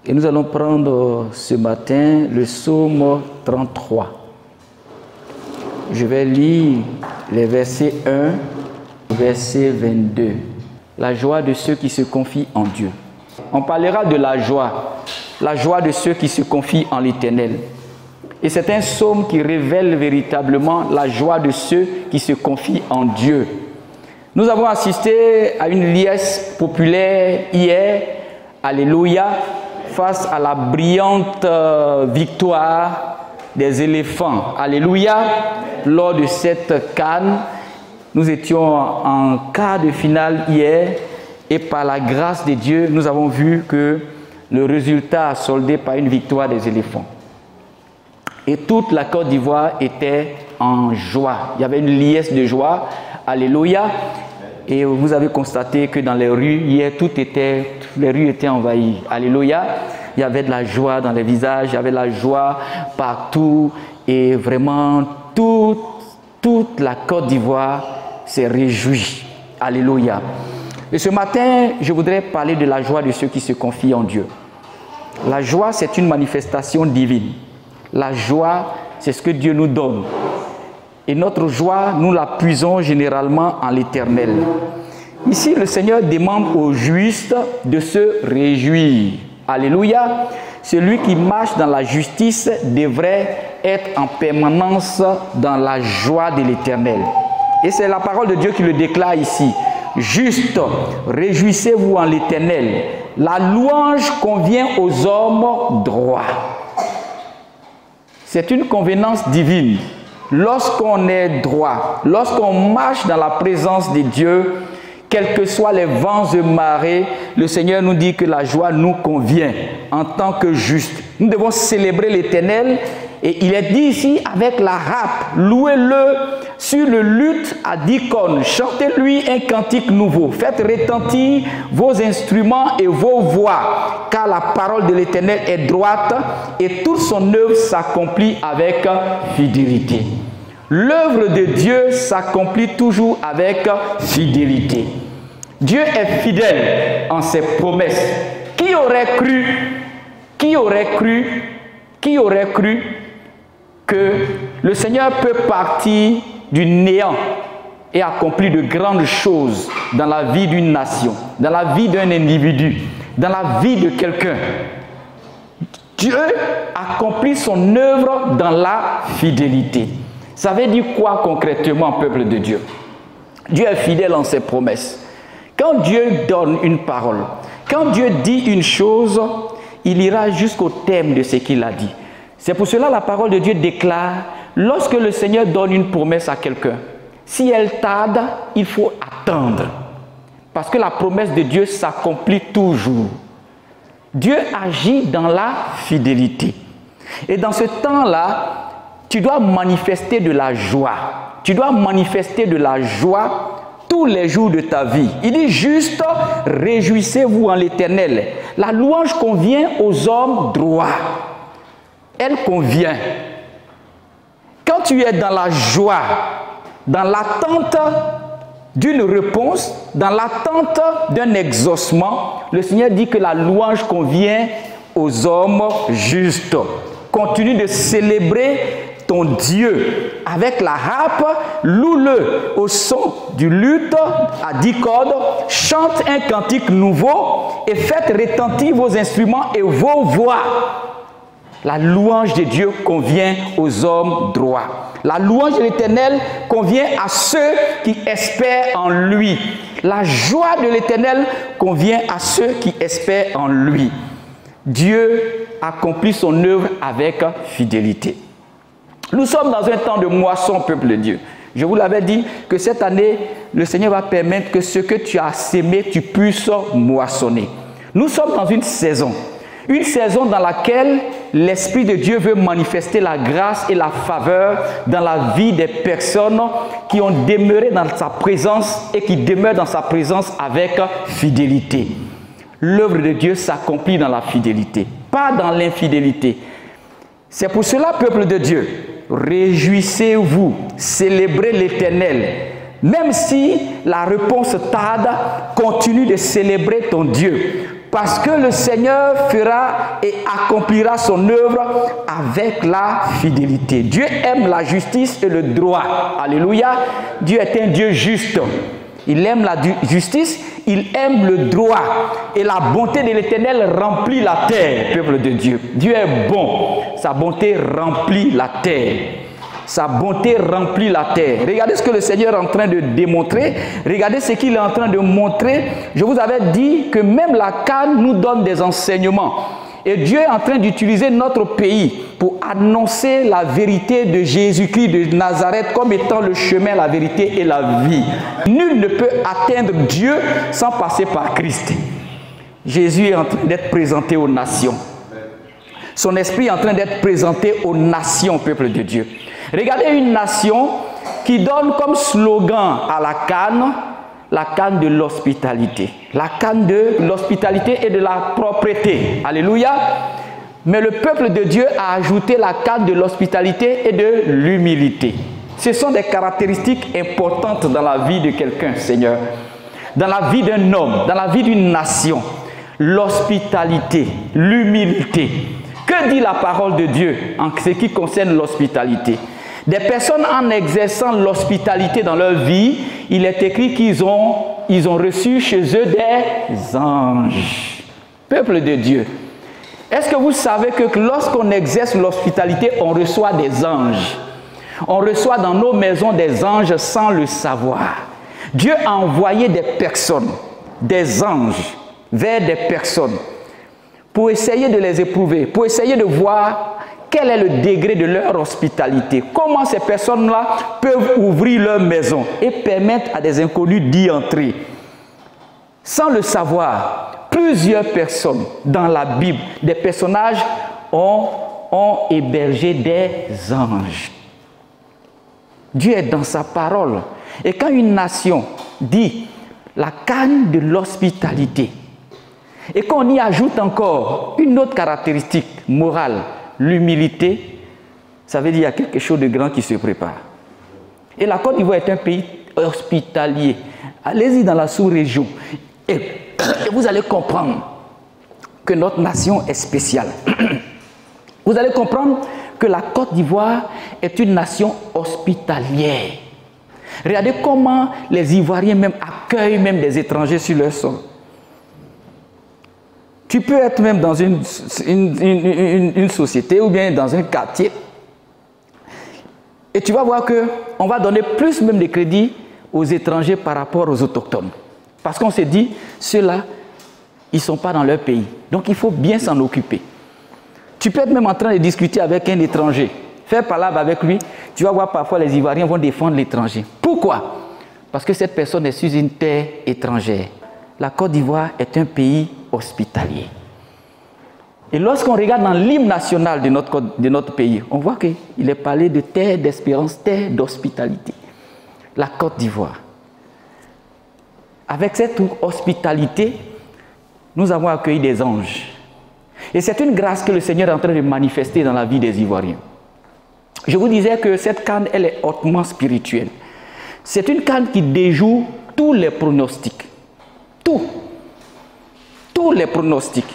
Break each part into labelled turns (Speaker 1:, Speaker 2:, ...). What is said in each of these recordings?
Speaker 1: Et nous allons prendre ce matin le psaume 33. Je vais lire les versets 1, verset 22. La joie de ceux qui se confient en Dieu. On parlera de la joie de ceux qui se confient en l'Éternel. Et c'est un psaume qui révèle véritablement la joie de ceux qui se confient en Dieu. Nous avons assisté à une liesse populaire hier, alléluia, face à la brillante victoire des éléphants, alléluia. Lors de cette CAN, nous étions en quart de finale hier et par la grâce de Dieu, nous avons vu que le résultat a soldé par une victoire des éléphants. Et toute la Côte d'Ivoire était en joie. Il y avait une liesse de joie, alléluia. Et vous avez constaté que dans les rues, hier, les rues étaient envahies. Alléluia. Il y avait de la joie dans les visages, il y avait de la joie partout. Et vraiment, toute la Côte d'Ivoire s'est réjouie. Alléluia. Et ce matin, je voudrais parler de la joie de ceux qui se confient en Dieu. La joie, c'est une manifestation divine. La joie, c'est ce que Dieu nous donne. Et notre joie, nous la puisons généralement en l'Éternel. Ici, le Seigneur demande aux justes de se réjouir. Alléluia. Celui qui marche dans la justice devrait être en permanence dans la joie de l'Éternel. Et c'est la parole de Dieu qui le déclare ici. Juste, réjouissez-vous en l'Éternel. La louange convient aux hommes droits. C'est une convenance divine. Lorsqu'on est droit, lorsqu'on marche dans la présence de Dieu, quels que soient les vents et marées, le Seigneur nous dit que la joie nous convient en tant que juste. Nous devons célébrer l'Éternel et il est dit ici avec la harpe, louez-le sur le luth à 10 cornes, chantez-lui un cantique nouveau, faites retentir vos instruments et vos voix, car la parole de l'Éternel est droite et toute son œuvre s'accomplit avec fidélité. L'œuvre de Dieu s'accomplit toujours avec fidélité. Dieu est fidèle en ses promesses. Qui aurait cru que le Seigneur peut partir du néant et accomplir de grandes choses dans la vie d'une nation, dans la vie d'un individu, dans la vie de quelqu'un. Dieu accomplit son œuvre dans la fidélité. Ça veut dire quoi concrètement, peuple de Dieu? Dieu est fidèle en ses promesses. Quand Dieu donne une parole, quand Dieu dit une chose, il ira jusqu'au terme de ce qu'il a dit. C'est pour cela que la parole de Dieu déclare, lorsque le Seigneur donne une promesse à quelqu'un, si elle tarde, il faut attendre. Parce que la promesse de Dieu s'accomplit toujours. Dieu agit dans la fidélité. Et dans ce temps-là, tu dois manifester de la joie. Tu dois manifester de la joie tous les jours de ta vie. Il dit juste, réjouissez-vous en l'Éternel. La louange convient aux hommes droits. Elle convient. Quand tu es dans la joie, dans l'attente d'une réponse, dans l'attente d'un exaucement, le Seigneur dit que la louange convient aux hommes justes. Continue de célébrer ton Dieu avec la harpe, loue-le au son du luth à 10 cordes, chante un cantique nouveau et faites retentir vos instruments et vos voix. La louange de Dieu convient aux hommes droits. La louange de l'Éternel convient à ceux qui espèrent en lui. La joie de l'Éternel convient à ceux qui espèrent en lui. Dieu accomplit son œuvre avec fidélité. Nous sommes dans un temps de moisson, peuple de Dieu. Je vous l'avais dit que cette année, le Seigneur va permettre que ce que tu as sémé, tu puisses moissonner. Nous sommes dans une saison dans laquelle l'Esprit de Dieu veut manifester la grâce et la faveur dans la vie des personnes qui ont demeuré dans sa présence et qui demeurent dans sa présence avec fidélité. L'œuvre de Dieu s'accomplit dans la fidélité, pas dans l'infidélité. C'est pour cela, peuple de Dieu, réjouissez-vous, célébrez l'Éternel. Même si la réponse tarde, continue de célébrer ton Dieu. Parce que le Seigneur fera et accomplira son œuvre avec la fidélité. Dieu aime la justice et le droit. Alléluia. Dieu est un Dieu juste. Il aime la justice, il aime le droit. Et la bonté de l'Éternel remplit la terre, peuple de Dieu. Dieu est bon. Sa bonté remplit la terre. Sa bonté remplit la terre. Regardez ce que le Seigneur est en train de démontrer. Regardez ce qu'il est en train de montrer. Je vous avais dit que même la canne nous donne des enseignements. Et Dieu est en train d'utiliser notre pays pour annoncer la vérité de Jésus-Christ de Nazareth comme étant le chemin, la vérité et la vie. Nul ne peut atteindre Dieu sans passer par Christ. Jésus est en train d'être présenté aux nations. Son esprit est en train d'être présenté aux nations, peuple de Dieu. Regardez une nation qui donne comme slogan à la canne de l'hospitalité. La canne de l'hospitalité et de la propreté. Alléluia. Mais le peuple de Dieu a ajouté la canne de l'hospitalité et de l'humilité. Ce sont des caractéristiques importantes dans la vie de quelqu'un, Seigneur. Dans la vie d'un homme, dans la vie d'une nation. L'hospitalité, l'humilité. Que dit la parole de Dieu en ce qui concerne l'hospitalité? Des personnes en exerçant l'hospitalité dans leur vie, il est écrit qu'ils ont reçu chez eux des anges. Peuple de Dieu, est-ce que vous savez que lorsqu'on exerce l'hospitalité, on reçoit des anges? On reçoit dans nos maisons des anges sans le savoir. Dieu a envoyé des personnes, des anges, vers des personnes pour essayer de les éprouver, pour essayer de voir quel est le degré de leur hospitalité. Comment ces personnes-là peuvent ouvrir leur maison et permettre à des inconnus d'y entrer. Sans le savoir, plusieurs personnes dans la Bible, des personnages ont hébergé des anges. Dieu est dans sa parole. Et quand une nation dit la canne de l'hospitalité, et qu'on y ajoute encore une autre caractéristique morale, l'humilité, ça veut dire qu'il y a quelque chose de grand qui se prépare. Et la Côte d'Ivoire est un pays hospitalier. Allez-y dans la sous-région et vous allez comprendre que notre nation est spéciale. Vous allez comprendre que la Côte d'Ivoire est une nation hospitalière. Regardez comment les Ivoiriens même accueillent même des étrangers sur leur sol. Tu peux être même dans une société ou bien dans un quartier et tu vas voir qu'on va donner plus même de crédit aux étrangers par rapport aux autochtones. Parce qu'on se dit, ceux-là, ils ne sont pas dans leur pays. Donc il faut bien s'en occuper. Tu peux être même en train de discuter avec un étranger, faire palabre avec lui, tu vas voir parfois les Ivoiriens vont défendre l'étranger. Pourquoi? Parce que cette personne est sur une terre étrangère. La Côte d'Ivoire est un pays hospitalier. Et lorsqu'on regarde dans l'hymne national de notre pays, on voit qu'il est parlé de terre d'espérance, terre d'hospitalité. La Côte d'Ivoire. Avec cette hospitalité, nous avons accueilli des anges. Et c'est une grâce que le Seigneur est en train de manifester dans la vie des Ivoiriens. Je vous disais que cette canne, elle est hautement spirituelle. C'est une canne qui déjoue tous les pronostics. Tous les pronostics.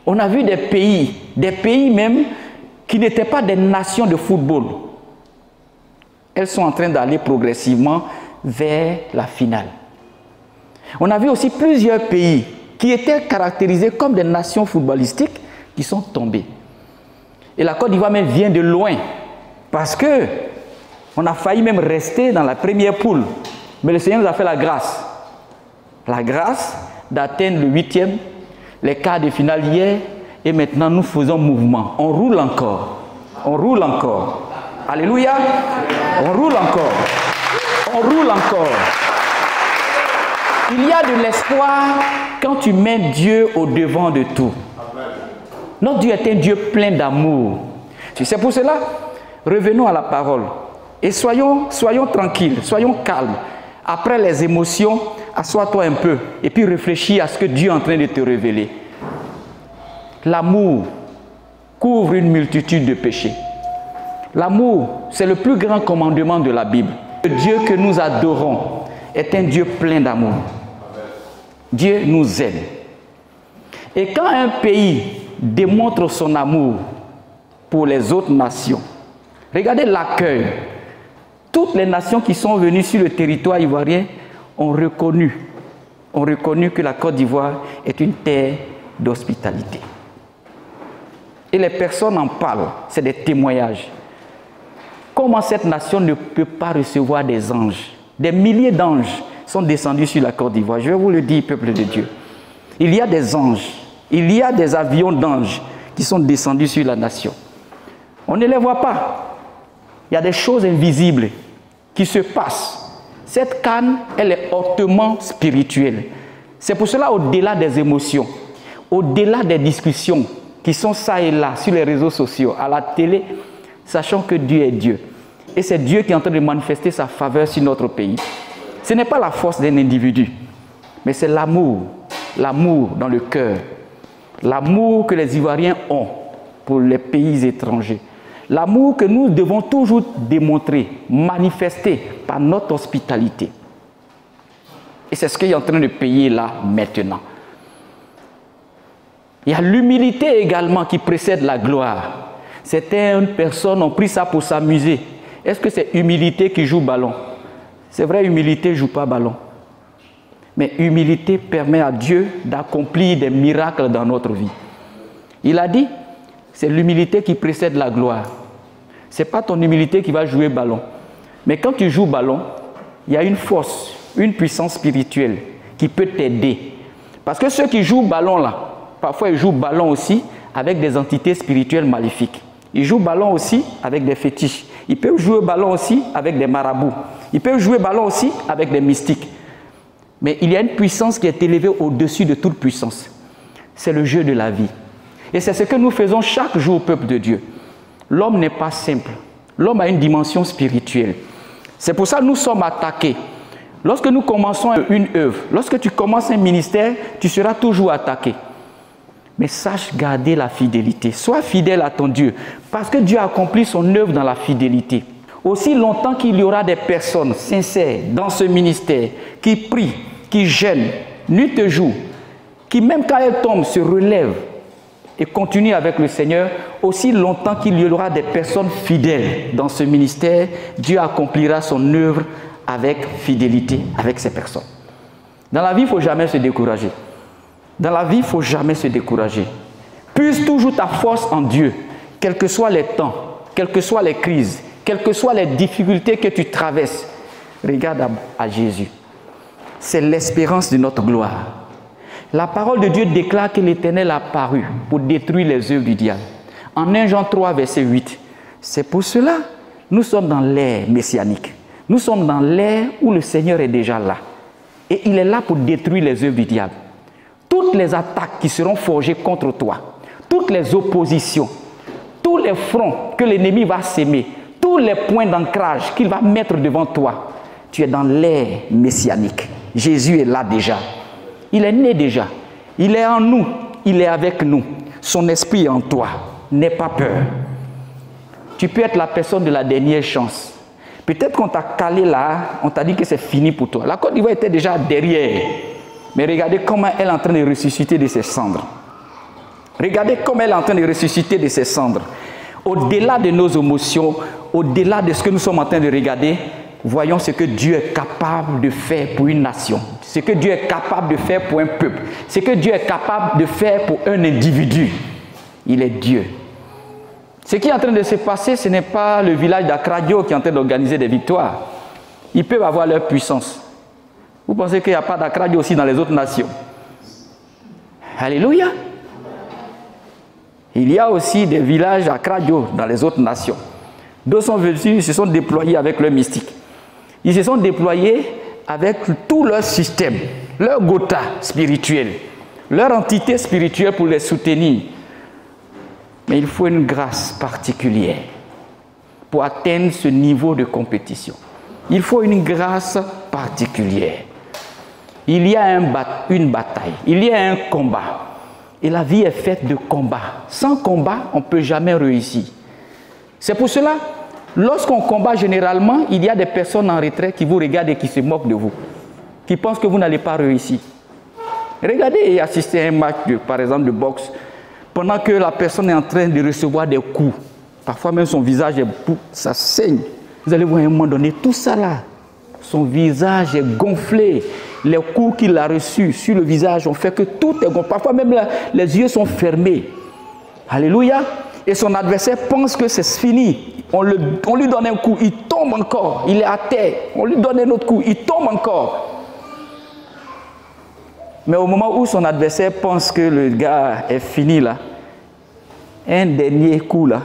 Speaker 1: On a vu des pays même qui n'étaient pas des nations de football. Elles sont en train d'aller progressivement vers la finale. On a vu aussi plusieurs pays qui étaient caractérisés comme des nations footballistiques qui sont tombés. Et la Côte d'Ivoire même vient de loin parce que on a failli même rester dans la première poule. Mais le Seigneur nous a fait la grâce. La grâce d'atteindre le 8e, les quarts de finale hier, et maintenant nous faisons mouvement. On roule encore. On roule encore. Alléluia. On roule encore. On roule encore. Il y a de l'espoir quand tu mets Dieu au devant de tout. Notre Dieu est un Dieu plein d'amour. C'est pour cela, revenons à la parole. Et soyons tranquilles, soyons calmes. Après les émotions, assois-toi un peu et puis réfléchis à ce que Dieu est en train de te révéler. L'amour couvre une multitude de péchés. L'amour, c'est le plus grand commandement de la Bible. Le Dieu que nous adorons est un Dieu plein d'amour. Dieu nous aime. Et quand un pays démontre son amour pour les autres nations, regardez l'accueil. Toutes les nations qui sont venues sur le territoire ivoirien ont reconnu que la Côte d'Ivoire est une terre d'hospitalité. Et les personnes en parlent, c'est des témoignages. Comment cette nation ne peut pas recevoir des anges? Des milliers d'anges sont descendus sur la Côte d'Ivoire. Je vais vous le dire, peuple de Dieu. Il y a des anges, il y a des avions d'anges qui sont descendus sur la nation. On ne les voit pas. Il y a des choses invisibles qui se passent. Cette canne, elle est hautement spirituelle. C'est pour cela, au-delà des émotions, au-delà des discussions qui sont ça et là sur les réseaux sociaux, à la télé, sachant que Dieu est Dieu. Et c'est Dieu qui est en train de manifester sa faveur sur notre pays. Ce n'est pas la force d'un individu, mais c'est l'amour dans le cœur. L'amour que les Ivoiriens ont pour les pays étrangers. L'amour que nous devons toujours démontrer, manifester par notre hospitalité. Et c'est ce qu'il est en train de payer là, maintenant. Il y a l'humilité également qui précède la gloire. Certaines personnes ont pris ça pour s'amuser. Est-ce que c'est humilité qui joue ballon? C'est vrai, humilité ne joue pas ballon. Mais humilité permet à Dieu d'accomplir des miracles dans notre vie. Il a dit, c'est l'humilité qui précède la gloire. Ce n'est pas ton humilité qui va jouer ballon. Mais quand tu joues ballon, il y a une force, une puissance spirituelle qui peut t'aider. Parce que ceux qui jouent ballon là, parfois ils jouent ballon aussi avec des entités spirituelles maléfiques. Ils jouent ballon aussi avec des fétiches. Ils peuvent jouer ballon aussi avec des marabouts. Ils peuvent jouer ballon aussi avec des mystiques. Mais il y a une puissance qui est élevée au-dessus de toute puissance. C'est le jeu de la vie. Et c'est ce que nous faisons chaque jour au peuple de Dieu. L'homme n'est pas simple. L'homme a une dimension spirituelle. C'est pour ça que nous sommes attaqués. Lorsque nous commençons une œuvre, lorsque tu commences un ministère, tu seras toujours attaqué. Mais sache garder la fidélité. Sois fidèle à ton Dieu. Parce que Dieu a accompli son œuvre dans la fidélité. Aussi longtemps qu'il y aura des personnes sincères dans ce ministère, qui prient, qui jeûnent, nuit et jour, qui même quand elles tombent se relèvent et continuent avec le Seigneur, aussi longtemps qu'il y aura des personnes fidèles dans ce ministère, Dieu accomplira son œuvre avec fidélité, avec ces personnes. Dans la vie, il ne faut jamais se décourager. Dans la vie, il ne faut jamais se décourager. Puise toujours ta force en Dieu, quels que soient les temps, quelles que soient les crises, quelles que soient les difficultés que tu traverses. Regarde à Jésus. C'est l'espérance de notre gloire. La parole de Dieu déclare que l'Éternel a paru pour détruire les œuvres du diable. En 1 Jean 3, verset 8. C'est pour cela nous sommes dans l'ère messianique. Nous sommes dans l'ère où le Seigneur est déjà là. Et il est là pour détruire les œuvres du diable. Toutes les attaques qui seront forgées contre toi, toutes les oppositions, tous les fronts que l'ennemi va s'aimer, tous les points d'ancrage qu'il va mettre devant toi, tu es dans l'ère messianique. Jésus est là déjà. Il est né déjà. Il est en nous. Il est avec nous. Son esprit est en toi. N'aie pas peur. Tu peux être la personne de la dernière chance. Peut-être qu'on t'a calé là, on t'a dit que c'est fini pour toi. La Côte d'Ivoire était déjà derrière. Mais regardez comment elle est en train de ressusciter de ses cendres. Regardez comment elle est en train de ressusciter de ses cendres. Au-delà de nos émotions, au-delà de ce que nous sommes en train de regarder, voyons ce que Dieu est capable de faire pour une nation. Ce que Dieu est capable de faire pour un peuple. Ce que Dieu est capable de faire pour un individu. Il est Dieu. Ce qui est en train de se passer, ce n'est pas le village d'Akradio qui est en train d'organiser des victoires. Ils peuvent avoir leur puissance. Vous pensez qu'il n'y a pas d'Akradio aussi dans les autres nations? Alléluia. Il y a aussi des villages Akradio dans les autres nations. D'autres sont venus, ils se sont déployés avec leur mystique. Ils se sont déployés avec tout leur système, leur gotha spirituel, leur entité spirituelle pour les soutenir. Mais il faut une grâce particulière pour atteindre ce niveau de compétition. Il faut une grâce particulière. Il y a une bataille, il y a un combat. Et la vie est faite de combats. Sans combat, on ne peut jamais réussir. C'est pour cela, lorsqu'on combat généralement, il y a des personnes en retrait qui vous regardent et qui se moquent de vous, qui pensent que vous n'allez pas réussir. Regardez et assistez à un match, par exemple, de boxe, pendant que la personne est en train de recevoir des coups. Parfois même son visage est ça saigne. Vous allez voir à un moment donné, tout ça là, son visage est gonflé. Les coups qu'il a reçus sur le visage ont fait que tout est gonflé. Parfois même les yeux sont fermés. Alléluia. Et son adversaire pense que c'est fini. On lui donne un coup, il tombe encore. Il est à terre. On lui donne un autre coup, il tombe encore. Mais au moment où son adversaire pense que le gars est fini là, un dernier coup là,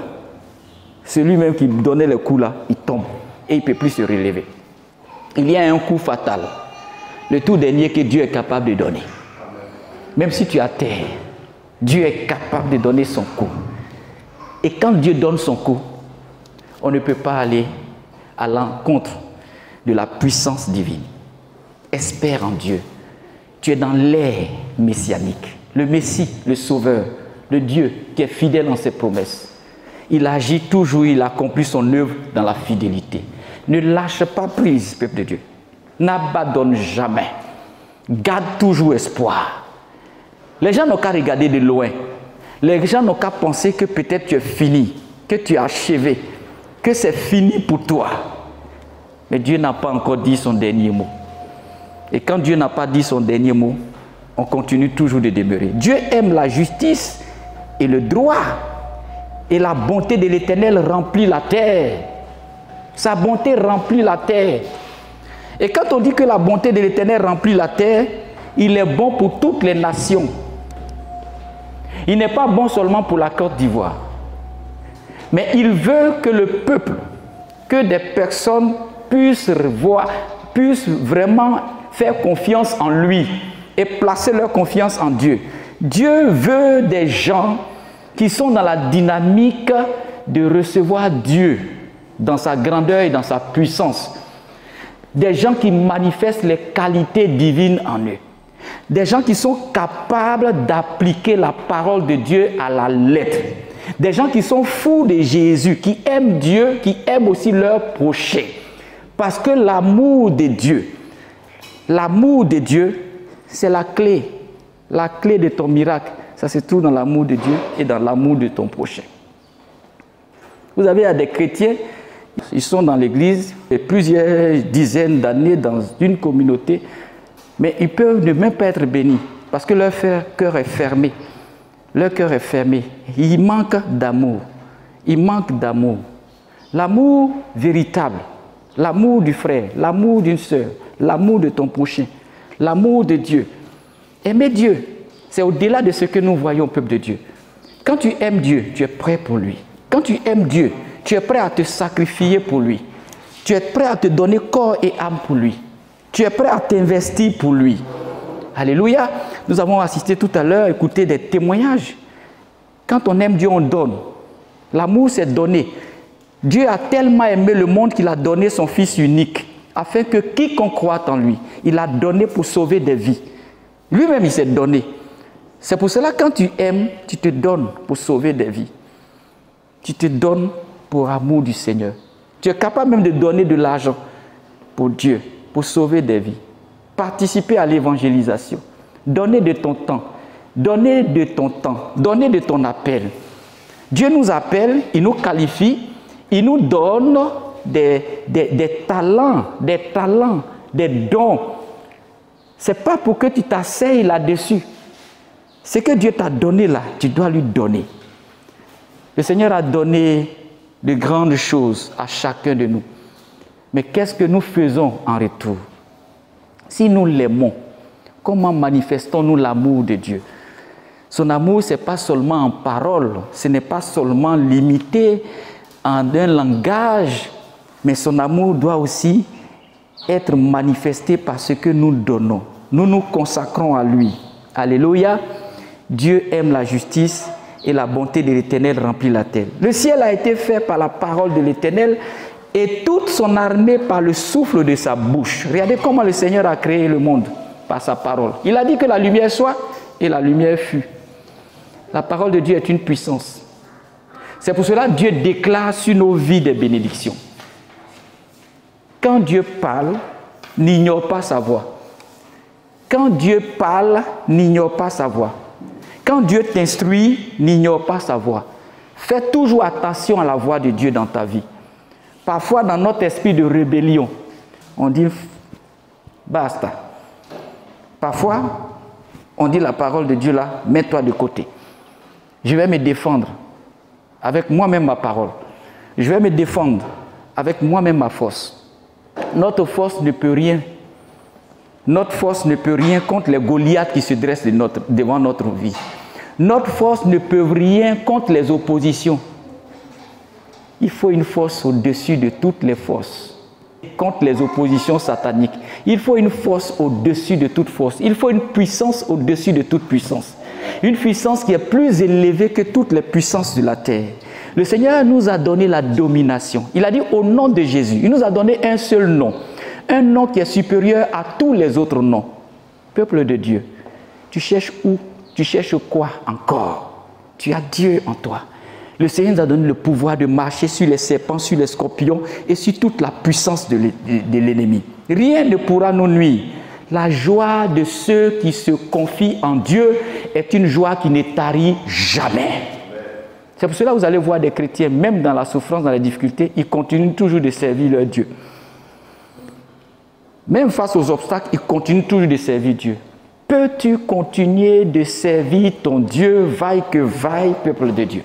Speaker 1: celui-même qui donnait le coup là, il tombe et il ne peut plus se relever. Il y a un coup fatal, le tout dernier que Dieu est capable de donner. Même si tu es à terre, Dieu est capable de donner son coup. Et quand Dieu donne son coup, on ne peut pas aller à l'encontre de la puissance divine. Espère en Dieu. Tu es dans l'ère messianique. Le Messie, le Sauveur, le Dieu qui est fidèle en ses promesses. Il agit toujours, il accomplit son œuvre dans la fidélité. Ne lâche pas prise, peuple de Dieu. N'abandonne jamais. Garde toujours espoir. Les gens n'ont qu'à regarder de loin. Les gens n'ont qu'à penser que peut-être tu es fini, que tu es achevé, que c'est fini pour toi. Mais Dieu n'a pas encore dit son dernier mot. Et quand Dieu n'a pas dit son dernier mot, on continue toujours de demeurer. Dieu aime la justice et le droit. Et la bonté de l'Éternel remplit la terre. Sa bonté remplit la terre. Et quand on dit que la bonté de l'Éternel remplit la terre, il est bon pour toutes les nations. Il n'est pas bon seulement pour la Côte d'Ivoire. Mais il veut que le peuple, que des personnes puissent vraiment faire confiance en lui et placer leur confiance en Dieu. Dieu veut des gens qui sont dans la dynamique de recevoir Dieu dans sa grandeur et dans sa puissance. Des gens qui manifestent les qualités divines en eux. Des gens qui sont capables d'appliquer la parole de Dieu à la lettre. Des gens qui sont fous de Jésus, qui aiment Dieu, qui aiment aussi leur prochain. Parce que l'amour de Dieu, c'est la clé de ton miracle. Ça se trouve dans l'amour de Dieu et dans l'amour de ton prochain. Vous avez des chrétiens, ils sont dans l'église plusieurs dizaines d'années dans une communauté, mais ils peuvent ne même pas être bénis parce que leur cœur est fermé. Leur cœur est fermé. Il manque d'amour. Il manque d'amour. L'amour véritable, l'amour du frère, l'amour d'une sœur, l'amour de ton prochain, l'amour de Dieu. Aimer Dieu, c'est au-delà de ce que nous voyons, peuple de Dieu. Quand tu aimes Dieu, tu es prêt pour lui. Quand tu aimes Dieu, tu es prêt à te sacrifier pour lui. Tu es prêt à te donner corps et âme pour lui. Tu es prêt à t'investir pour lui. Alléluia. Nous avons assisté tout à l'heure, écouté des témoignages. Quand on aime Dieu, on donne. L'amour, c'est donner. Dieu a tellement aimé le monde qu'il a donné son Fils unique, afin que quiconque croit en lui, il a donné pour sauver des vies. Lui-même, il s'est donné. C'est pour cela, quand tu aimes, tu te donnes pour sauver des vies. Tu te donnes pour amour du Seigneur. Tu es capable même de donner de l'argent pour Dieu, pour sauver des vies. Participer à l'évangélisation. Donner de ton temps. Donner de ton temps. Donner de ton appel. Dieu nous appelle, il nous qualifie, il nous donne des talents, des dons. Ce n'est pas pour que tu t'asseyes là-dessus. Ce que Dieu t'a donné là, tu dois lui donner. Le Seigneur a donné de grandes choses à chacun de nous. Mais qu'est-ce que nous faisons en retour? Si nous l'aimons, comment manifestons-nous l'amour de Dieu? Son amour, ce n'est pas seulement en parole, ce n'est pas seulement limité en un langage, mais son amour doit aussi être manifesté par ce que nous donnons. Nous nous consacrons à lui. Alléluia. Dieu aime la justice et la bonté de l'Éternel remplit la terre. Le ciel a été fait par la parole de l'Éternel et toute son armée par le souffle de sa bouche. Regardez comment le Seigneur a créé le monde par sa parole. Il a dit que la lumière soit et la lumière fut. La parole de Dieu est une puissance. C'est pour cela que Dieu déclare sur nos vies des bénédictions. Quand Dieu parle, n'ignore pas sa voix. Quand Dieu parle, n'ignore pas sa voix. Quand Dieu t'instruit, n'ignore pas sa voix. Fais toujours attention à la voix de Dieu dans ta vie. Parfois, dans notre esprit de rébellion, on dit basta. Parfois, on dit la parole de Dieu là, mets-toi de côté. Je vais me défendre avec moi-même ma parole. Je vais me défendre avec moi-même ma force. Notre force ne peut rien. Notre force ne peut rien contre les Goliaths qui se dressent devant notre vie. Notre force ne peut rien contre les oppositions. Il faut une force au-dessus de toutes les forces. Contre les oppositions sataniques. Il faut une force au-dessus de toute force. Il faut une puissance au-dessus de toute puissance. Une puissance qui est plus élevée que toutes les puissances de la terre. Le Seigneur nous a donné la domination. Il a dit au nom de Jésus. Il nous a donné un seul nom. Un nom qui est supérieur à tous les autres noms. Peuple de Dieu, tu cherches où? Tu cherches quoi encore? Tu as Dieu en toi. Le Seigneur nous a donné le pouvoir de marcher sur les serpents, sur les scorpions et sur toute la puissance de l'ennemi. Rien ne pourra nous nuire. La joie de ceux qui se confient en Dieu est une joie qui ne tarit jamais. C'est pour cela que vous allez voir des chrétiens, même dans la souffrance, dans les difficultés, ils continuent toujours de servir leur Dieu. Même face aux obstacles, ils continuent toujours de servir Dieu. Peux-tu continuer de servir ton Dieu, vaille que vaille, peuple de Dieu?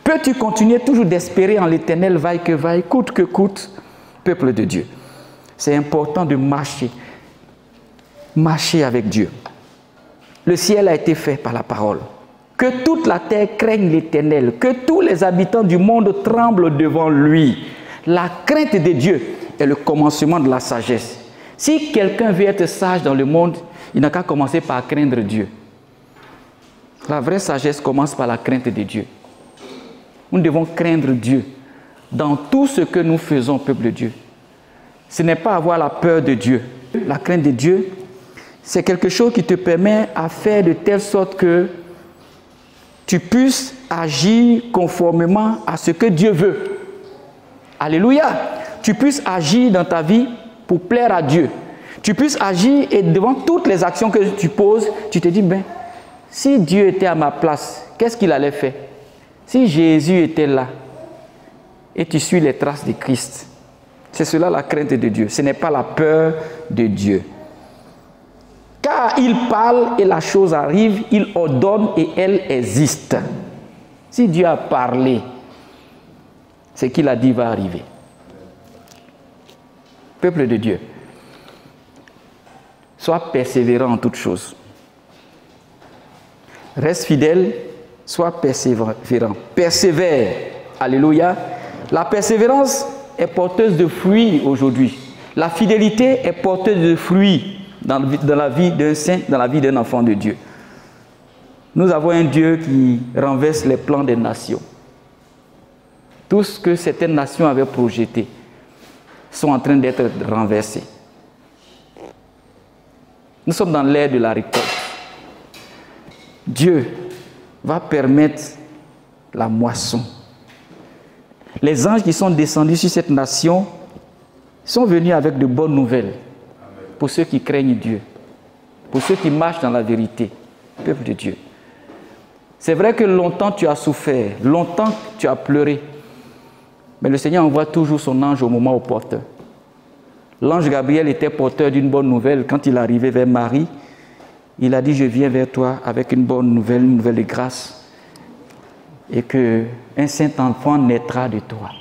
Speaker 1: Peux-tu continuer toujours d'espérer en l'Éternel, vaille que vaille, coûte que coûte, peuple de Dieu? C'est important de marcher. Marcher avec Dieu. Le ciel a été fait par la parole. Que toute la terre craigne l'Éternel, que tous les habitants du monde tremblent devant lui. La crainte de Dieu est le commencement de la sagesse. Si quelqu'un veut être sage dans le monde, il n'a qu'à commencer par craindre Dieu. La vraie sagesse commence par la crainte de Dieu. Nous devons craindre Dieu dans tout ce que nous faisons, peuple de Dieu. Ce n'est pas avoir la peur de Dieu. La crainte de Dieu, c'est quelque chose qui te permet à faire de telle sorte que tu puisses agir conformément à ce que Dieu veut. Alléluia. Tu puisses agir dans ta vie pour plaire à Dieu. Tu puisses agir et devant toutes les actions que tu poses, tu te dis, ben, si Dieu était à ma place, qu'est-ce qu'il allait faire? Si Jésus était là et tu suis les traces de Christ, c'est cela la crainte de Dieu. Ce n'est pas la peur de Dieu. Car il parle et la chose arrive, il ordonne et elle existe. Si Dieu a parlé, ce qu'il a dit va arriver. Peuple de Dieu, sois persévérant en toutes choses. Reste fidèle, sois persévérant. Persévère. Alléluia. La persévérance est porteuse de fruits aujourd'hui. La fidélité est porteuse de fruits dans la vie d'un saint, dans la vie d'un enfant de Dieu. Nous avons un Dieu qui renverse les plans des nations. Tout ce que certaines nations avaient projeté sont en train d'être renversés. Nous sommes dans l'ère de la récolte. Dieu va permettre la moisson. Les anges qui sont descendus sur cette nation sont venus avec de bonnes nouvelles pour ceux qui craignent Dieu, pour ceux qui marchent dans la vérité, peuple de Dieu. C'est vrai que longtemps tu as souffert, longtemps tu as pleuré, mais le Seigneur envoie toujours son ange au moment opportun. L'ange Gabriel était porteur d'une bonne nouvelle. Quand il arrivait vers Marie, il a dit, je viens vers toi avec une bonne nouvelle, une nouvelle de grâce, et qu'un saint enfant naîtra de toi.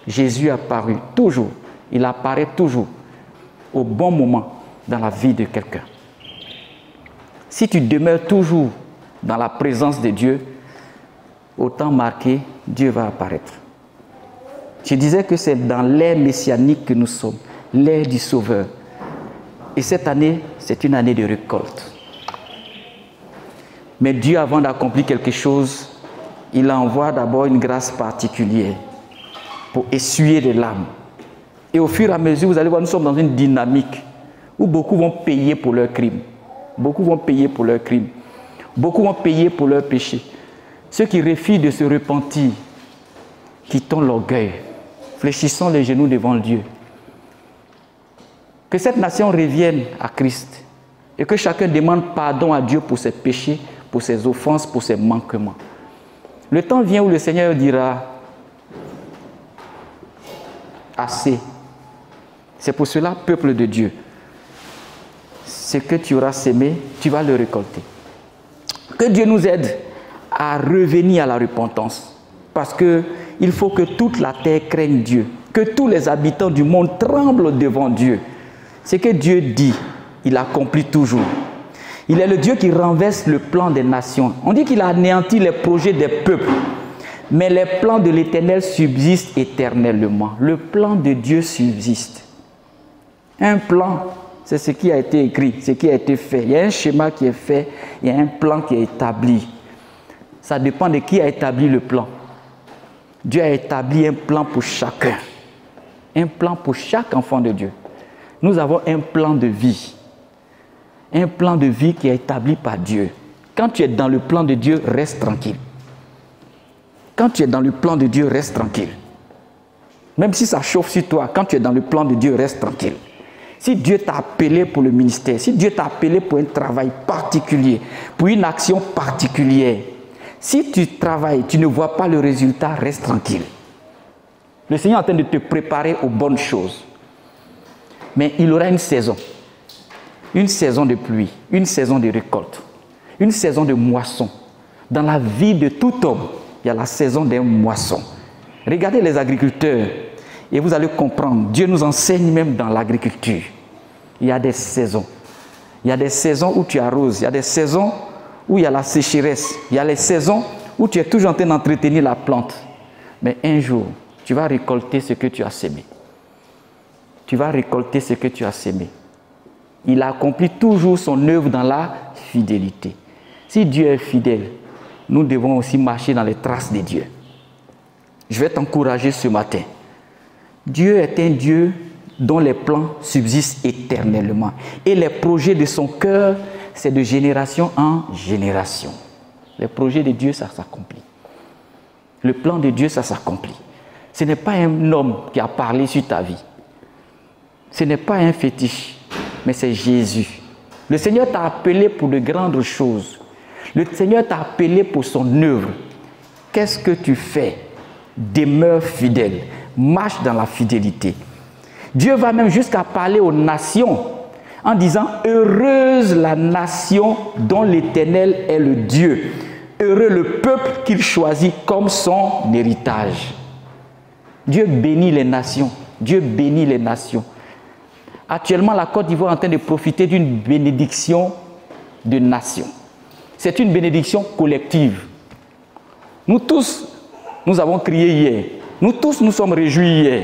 Speaker 1: Jésus apparut toujours, il apparaît toujours au bon moment dans la vie de quelqu'un. Si tu demeures toujours dans la présence de Dieu, au temps marqué, Dieu va apparaître. Je disais que c'est dans l'ère messianique que nous sommes, l'ère du Sauveur. Et cette année, c'est une année de récolte. Mais Dieu, avant d'accomplir quelque chose, il envoie d'abord une grâce particulière pour essuyer les larmes. Et au fur et à mesure, vous allez voir, nous sommes dans une dynamique où beaucoup vont payer pour leurs crimes. Beaucoup vont payer pour leurs crimes. Beaucoup vont payer pour leurs péchés. Ceux qui refusent de se repentir, quittons l'orgueil, fléchissons les genoux devant Dieu. Que cette nation revienne à Christ. Et que chacun demande pardon à Dieu pour ses péchés, pour ses offenses, pour ses manquements. Le temps vient où le Seigneur dira assez. C'est pour cela, peuple de Dieu, ce que tu auras sémé, tu vas le récolter. Que Dieu nous aide à revenir à la repentance. Parce qu'il faut que toute la terre craigne Dieu. Que tous les habitants du monde tremblent devant Dieu. Ce que Dieu dit, il accomplit toujours. Il est le Dieu qui renverse le plan des nations. On dit qu'il a anéanti les projets des peuples. Mais les plans de l'Éternel subsistent éternellement. Le plan de Dieu subsiste. Un plan, c'est ce qui a été écrit, ce qui a été fait. Il y a un schéma qui est fait, il y a un plan qui est établi. Ça dépend de qui a établi le plan. Dieu a établi un plan pour chacun. Un plan pour chaque enfant de Dieu. Nous avons un plan de vie. Un plan de vie qui est établi par Dieu. Quand tu es dans le plan de Dieu, reste tranquille. Quand tu es dans le plan de Dieu, reste tranquille. Même si ça chauffe sur toi, quand tu es dans le plan de Dieu, reste tranquille. Si Dieu t'a appelé pour le ministère, si Dieu t'a appelé pour un travail particulier, pour une action particulière, si tu travailles, tu ne vois pas le résultat, reste tranquille. Le Seigneur est en train de te préparer aux bonnes choses. Mais il aura une saison de pluie, une saison de récolte, une saison de moisson. Dans la vie de tout homme, il y a la saison d'un moisson. Regardez les agriculteurs et vous allez comprendre. Dieu nous enseigne même dans l'agriculture. Il y a des saisons. Il y a des saisons où tu arroses. Il y a des saisons où il y a la sécheresse. Il y a les saisons où tu es toujours en train d'entretenir la plante. Mais un jour, tu vas récolter ce que tu as sémé. Tu vas récolter ce que tu as sémé. Il accomplit toujours son œuvre dans la fidélité. Si Dieu est fidèle, nous devons aussi marcher dans les traces de Dieu. Je vais t'encourager ce matin. Dieu est un Dieu dont les plans subsistent éternellement. Et les projets de son cœur, c'est de génération en génération. Les projets de Dieu, ça s'accomplit. Le plan de Dieu, ça s'accomplit. Ce n'est pas un homme qui a parlé sur ta vie. Ce n'est pas un fétiche, mais c'est Jésus. Le Seigneur t'a appelé pour de grandes choses. Le Seigneur t'a appelé pour son œuvre. Qu'est-ce que tu fais? Demeure fidèle. Marche dans la fidélité. Dieu va même jusqu'à parler aux nations en disant « Heureuse la nation dont l'Éternel est le Dieu. Heureux le peuple qu'il choisit comme son héritage. » Dieu bénit les nations. Dieu bénit les nations. Actuellement, la Côte d'Ivoire est en train de profiter d'une bénédiction de nation. C'est une bénédiction collective. Nous tous, nous avons crié hier. Nous tous, nous sommes réjouis hier.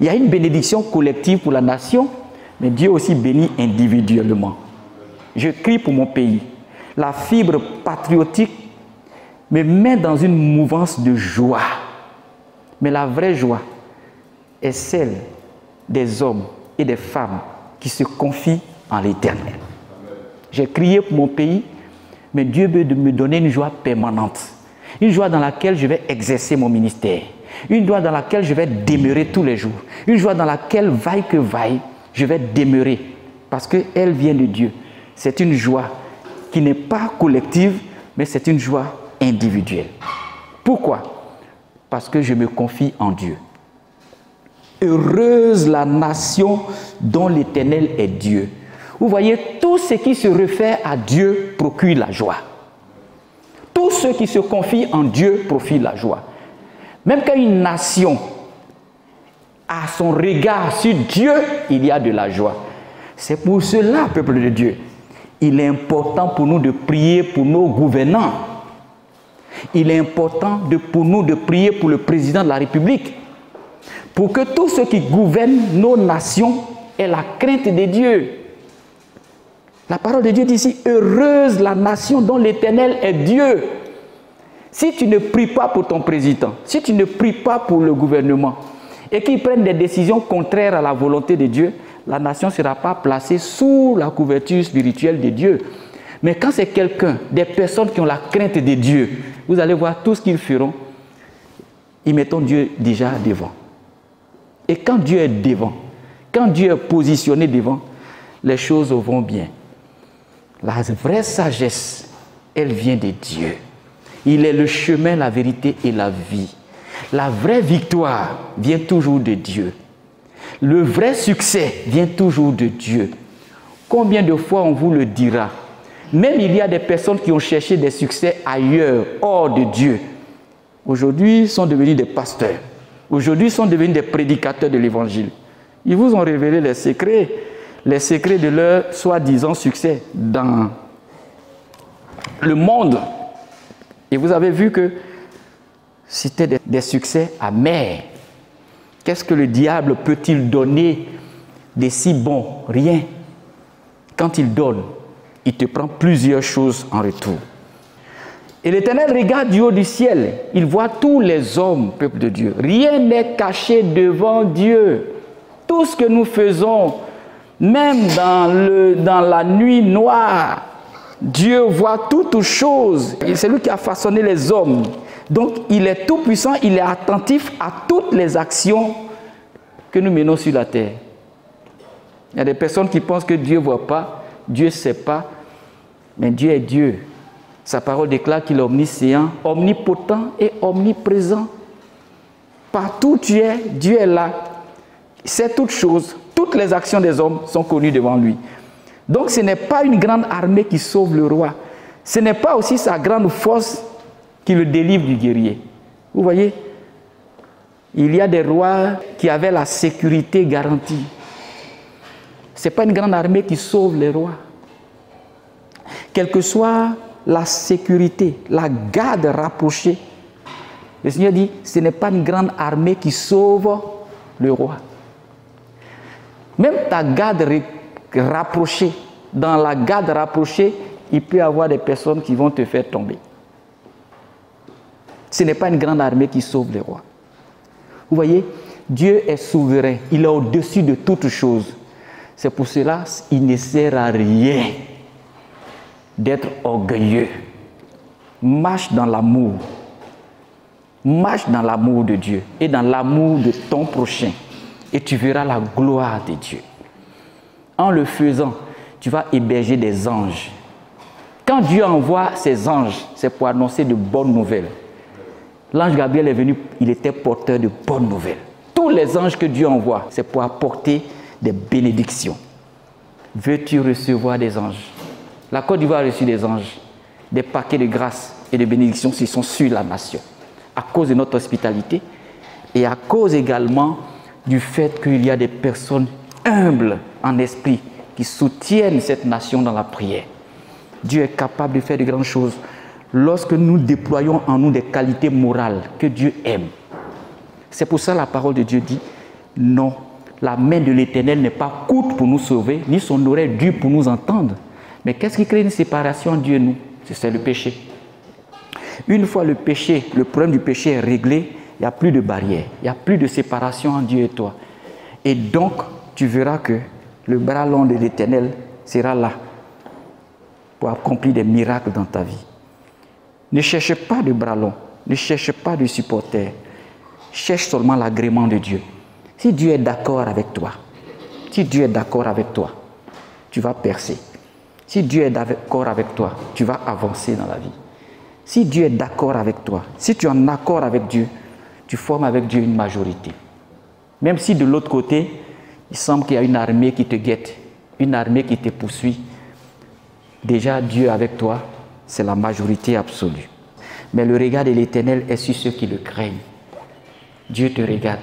Speaker 1: Il y a une bénédiction collective pour la nation, mais Dieu aussi bénit individuellement. Je crie pour mon pays. La fibre patriotique me met dans une mouvance de joie. Mais la vraie joie est celle des hommes et des femmes qui se confient en l'Éternel. J'ai crié pour mon pays, mais Dieu veut me donner une joie permanente. Une joie dans laquelle je vais exercer mon ministère. Une joie dans laquelle je vais demeurer tous les jours. Une joie dans laquelle, vaille que vaille, je vais demeurer. Parce qu'elle vient de Dieu. C'est une joie qui n'est pas collective, mais c'est une joie individuelle. Pourquoi? Parce que je me confie en Dieu. Heureuse la nation dont l'Éternel est Dieu. Vous voyez, tout ce qui se réfère à Dieu procure la joie. Tous ceux qui se confient en Dieu profitent la joie. Même quand une nation a son regard sur Dieu, il y a de la joie. C'est pour cela, peuple de Dieu, il est important pour nous de prier pour nos gouvernants. Il est important pour nous de prier pour le président de la République. Pour que tous ceux qui gouvernent nos nations aient la crainte de Dieu. La parole de Dieu dit ici, heureuse la nation dont l'Éternel est Dieu. Si tu ne pries pas pour ton président, si tu ne pries pas pour le gouvernement, et qu'ils prennent des décisions contraires à la volonté de Dieu, la nation ne sera pas placée sous la couverture spirituelle de Dieu. Mais quand c'est quelqu'un, des personnes qui ont la crainte de Dieu, vous allez voir tout ce qu'ils feront, ils mettront Dieu déjà devant. Et quand Dieu est devant, quand Dieu est positionné devant, les choses vont bien. La vraie sagesse, elle vient de Dieu. Il est le chemin, la vérité et la vie. La vraie victoire vient toujours de Dieu. Le vrai succès vient toujours de Dieu. Combien de fois on vous le dira? Même il y a des personnes qui ont cherché des succès ailleurs, hors de Dieu. Aujourd'hui, ils sont devenus des pasteurs. Aujourd'hui, ils sont devenus des prédicateurs de l'évangile. Ils vous ont révélé les secrets de leur soi-disant succès dans le monde. Et vous avez vu que c'était des succès amers. Qu'est-ce que le diable peut-il donner de si bon? Rien. Quand il donne, il te prend plusieurs choses en retour. Et l'Éternel regarde du haut du ciel. Il voit tous les hommes, peuple de Dieu. Rien n'est caché devant Dieu. Tout ce que nous faisons, même dans la nuit noire, Dieu voit toutes choses. C'est lui qui a façonné les hommes. Donc, il est tout puissant, il est attentif à toutes les actions que nous menons sur la terre. Il y a des personnes qui pensent que Dieu ne voit pas, Dieu ne sait pas, mais Dieu est Dieu. Sa parole déclare qu'il est omniscient, omnipotent et omniprésent. Partout où tu es, Dieu est là. Il sait toutes choses. Toutes les actions des hommes sont connues devant lui. Donc ce n'est pas une grande armée qui sauve le roi. Ce n'est pas aussi sa grande force qui le délivre du guerrier. Vous voyez, il y a des rois qui avaient la sécurité garantie. Ce n'est pas une grande armée qui sauve les rois. Quelle que soit la sécurité, la garde rapprochée, le Seigneur dit, ce n'est pas une grande armée qui sauve le roi. Même ta garde rapprochée, dans la garde rapprochée, il peut y avoir des personnes qui vont te faire tomber. Ce n'est pas une grande armée qui sauve les rois. Vous voyez, Dieu est souverain, il est au-dessus de toutes choses. C'est pour cela qu'il ne sert à rien d'être orgueilleux. Marche dans l'amour. Marche dans l'amour de Dieu et dans l'amour de ton prochain. Et tu verras la gloire de Dieu. En le faisant, tu vas héberger des anges. Quand Dieu envoie ses anges, c'est pour annoncer de bonnes nouvelles. L'ange Gabriel est venu, il était porteur de bonnes nouvelles. Tous les anges que Dieu envoie, c'est pour apporter des bénédictions. Veux-tu recevoir des anges? La Côte d'Ivoire a reçu des anges, des paquets de grâce et de bénédictions qui sont sur la nation, à cause de notre hospitalité et à cause également du fait qu'il y a des personnes humbles en esprit qui soutiennent cette nation dans la prière. Dieu est capable de faire de grandes choses lorsque nous déployons en nous des qualités morales que Dieu aime. C'est pour ça que la parole de Dieu dit non, la main de l'Éternel n'est pas courte pour nous sauver, ni son oreille dure pour nous entendre. Mais qu'est-ce qui crée une séparation entre Dieu et nous? C'est le péché. Une fois le problème du péché est réglé, il n'y a plus de barrière, il n'y a plus de séparation entre Dieu et toi. Et donc, tu verras que le bras long de l'Éternel sera là pour accomplir des miracles dans ta vie. Ne cherche pas de bras long, ne cherche pas de supporter. Cherche seulement l'agrément de Dieu. Si Dieu est d'accord avec toi, tu vas percer. Si Dieu est d'accord avec toi, tu vas avancer dans la vie. Si Dieu est d'accord avec toi, si tu es en accord avec Dieu, tu formes avec Dieu une majorité. Même si de l'autre côté, il semble qu'il y a une armée qui te guette, une armée qui te poursuit. Déjà, Dieu avec toi, c'est la majorité absolue. Mais le regard de l'Éternel est sur ceux qui le craignent. Dieu te regarde.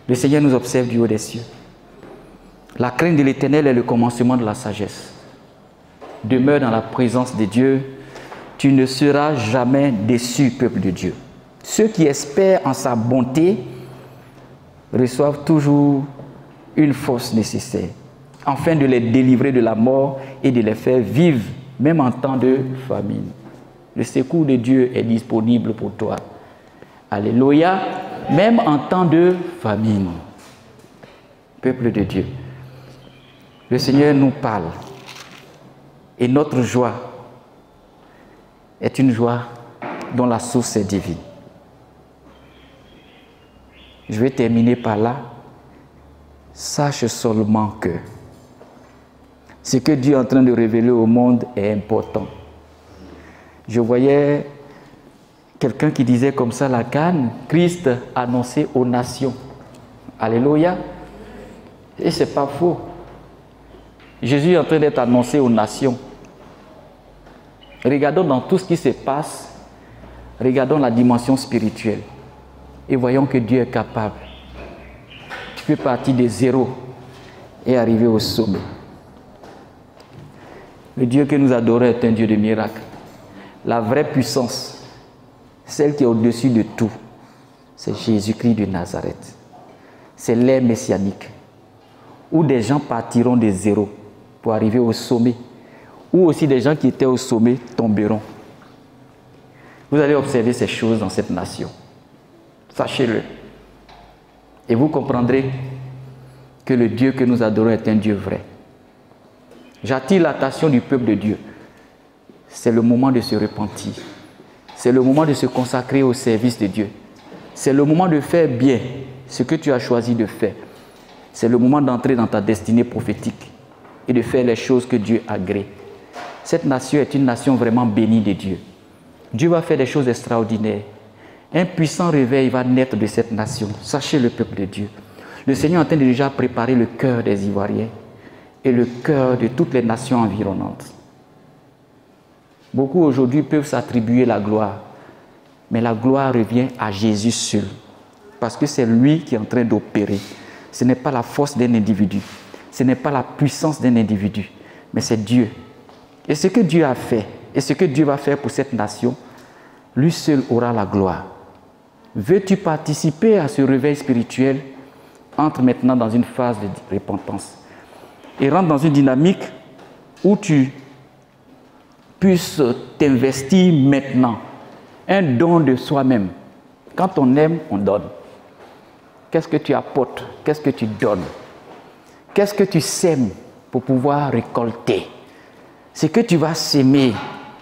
Speaker 1: Le Seigneur nous observe du haut des cieux. La crainte de l'Éternel est le commencement de la sagesse. Demeure dans la présence de Dieu. Tu ne seras jamais déçu, peuple de Dieu. Ceux qui espèrent en sa bonté reçoivent toujours une force nécessaire, afin de les délivrer de la mort et de les faire vivre, même en temps de famine. Le secours de Dieu est disponible pour toi. Alléluia, même en temps de famine. Peuple de Dieu, le Seigneur nous parle et notre joie est une joie dont la source est divine. Je vais terminer par là. Sache seulement que Ce que Dieu est en train de révéler au monde est important. Je voyais quelqu'un qui disait comme ça, la canne, Christ annoncé aux nations. Alléluia. Et ce n'est pas faux. Jésus est en train d'être annoncé aux nations. Regardons dans tout ce qui se passe, regardons la dimension spirituelle et voyons que Dieu est capable. Tu peux partir de zéro et arriver au sommet. Le Dieu que nous adorons est un Dieu de miracles. La vraie puissance, celle qui est au-dessus de tout, c'est Jésus-Christ de Nazareth. C'est l'ère messianique, où des gens partiront de zéro pour arriver au sommet, ou aussi des gens qui étaient au sommet tomberont. Vous allez observer ces choses dans cette nation. Sachez-le. Et vous comprendrez que le Dieu que nous adorons est un Dieu vrai. J'attire l'attention du peuple de Dieu. C'est le moment de se repentir. C'est le moment de se consacrer au service de Dieu. C'est le moment de faire bien ce que tu as choisi de faire. C'est le moment d'entrer dans ta destinée prophétique et de faire les choses que Dieu agrée. Cette nation est une nation vraiment bénie de Dieu. Dieu va faire des choses extraordinaires. Un puissant réveil va naître de cette nation. Sachez le peuple de Dieu. Le Seigneur est en train de déjà préparer le cœur des Ivoiriens et le cœur de toutes les nations environnantes. Beaucoup aujourd'hui peuvent s'attribuer la gloire, mais la gloire revient à Jésus seul, parce que c'est lui qui est en train d'opérer. Ce n'est pas la force d'un individu, ce n'est pas la puissance d'un individu, mais c'est Dieu. Et ce que Dieu a fait, et ce que Dieu va faire pour cette nation, lui seul aura la gloire. Veux-tu participer à ce réveil spirituel? Entre maintenant dans une phase de repentance et rentre dans une dynamique où tu puisses t'investir maintenant. Un don de soi-même. Quand on aime, on donne. Qu'est-ce que tu apportes? Qu'est-ce que tu donnes? Qu'est-ce que tu sèmes pour pouvoir récolter? Ce que tu vas s'aimer,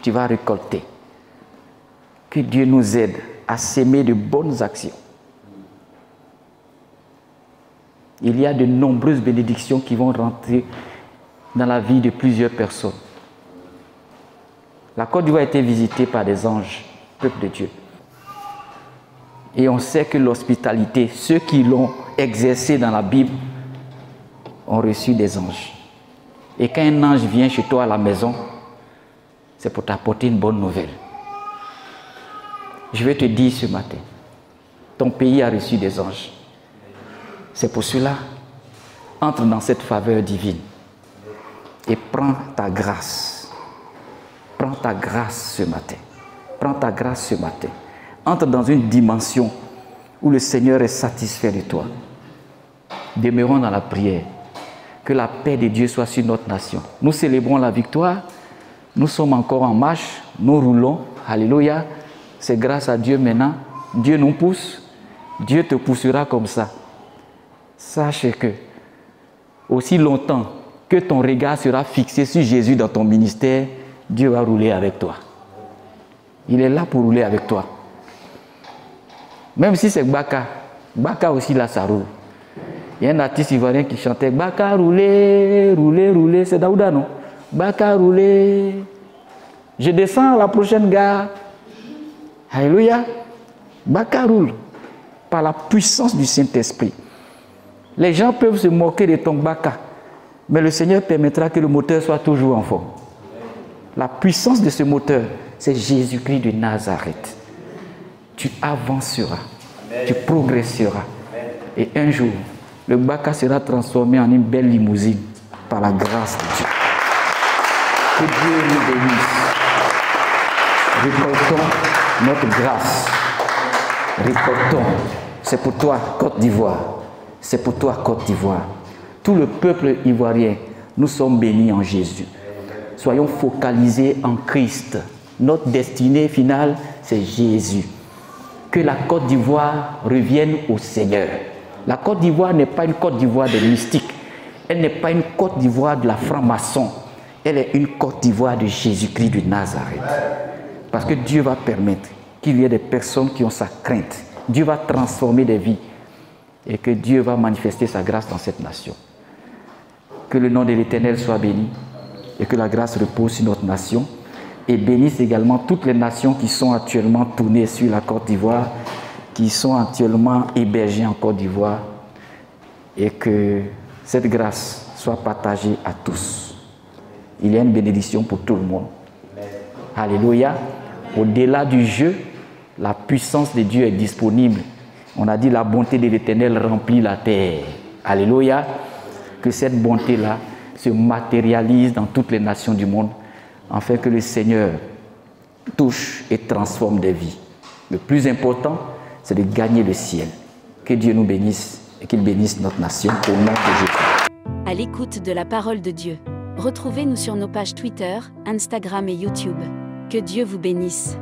Speaker 1: tu vas récolter. Que Dieu nous aide à s'aimer de bonnes actions. Il y a de nombreuses bénédictions qui vont rentrer dans la vie de plusieurs personnes. La Côte d'Ivoire a été visitée par des anges, peuple de Dieu. Et on sait que l'hospitalité, ceux qui l'ont exercée dans la Bible, ont reçu des anges. Et quand un ange vient chez toi à la maison, c'est pour t'apporter une bonne nouvelle. Je vais te dire ce matin, ton pays a reçu des anges. C'est pour cela, entre dans cette faveur divine et prends ta grâce. Prends ta grâce ce matin. Prends ta grâce ce matin. Entre dans une dimension où le Seigneur est satisfait de toi. Demeurons dans la prière. Que la paix de Dieu soit sur notre nation. Nous célébrons la victoire. Nous sommes encore en marche. Nous roulons. Alléluia. C'est grâce à Dieu maintenant. Dieu nous pousse. Dieu te poussera comme ça. Sache que, aussi longtemps que ton regard sera fixé sur Jésus dans ton ministère, Dieu va rouler avec toi. Il est là pour rouler avec toi. Même si c'est Baka, Baka aussi là, ça roule. Il y a un artiste ivoirien qui chantait Baka rouler, rouler, rouler. C'est Daouda, non? Baka rouler. Je descends à la prochaine gare. Alléluia. Baka roule par la puissance du Saint-Esprit. Les gens peuvent se moquer de ton Baka, mais le Seigneur permettra que le moteur soit toujours en forme. La puissance de ce moteur, c'est Jésus-Christ de Nazareth. Tu avanceras, tu progresseras. Et un jour, le Baka sera transformé en une belle limousine par la grâce de Dieu. Que Dieu nous bénisse. Récoltons notre grâce. Récoltons. C'est pour toi, Côte d'Ivoire. C'est pour toi, Côte d'Ivoire. Tout le peuple ivoirien, nous sommes bénis en Jésus. Soyons focalisés en Christ. Notre destinée finale, c'est Jésus. Que la Côte d'Ivoire revienne au Seigneur. La Côte d'Ivoire n'est pas une Côte d'Ivoire de mystique. Elle n'est pas une Côte d'Ivoire de la franc-maçon. Elle est une Côte d'Ivoire de Jésus-Christ de Nazareth. Parce que Dieu va permettre qu'il y ait des personnes qui ont sa crainte. Dieu va transformer des vies. Et que Dieu va manifester sa grâce dans cette nation. Que le nom de l'Éternel soit béni. et que la grâce repose sur notre nation et bénisse également toutes les nations qui sont actuellement tournées sur la Côte d'Ivoire, qui sont actuellement hébergées en Côte d'Ivoire, et que cette grâce soit partagée à tous. Il y a une bénédiction pour tout le monde. Alléluia. Au-delà du jeu, la puissance de Dieu est disponible. On a dit la bonté de l'Éternel remplit la terre. Alléluia. Que cette bonté-là se matérialise dans toutes les nations du monde, afin que le Seigneur touche et transforme des vies. Le plus important, c'est de gagner le ciel. Que Dieu nous bénisse et qu'il bénisse notre nation au nom de Jésus.
Speaker 2: À l'écoute de la parole de Dieu. Retrouvez-nous sur nos pages Twitter, Instagram et YouTube. Que Dieu vous bénisse.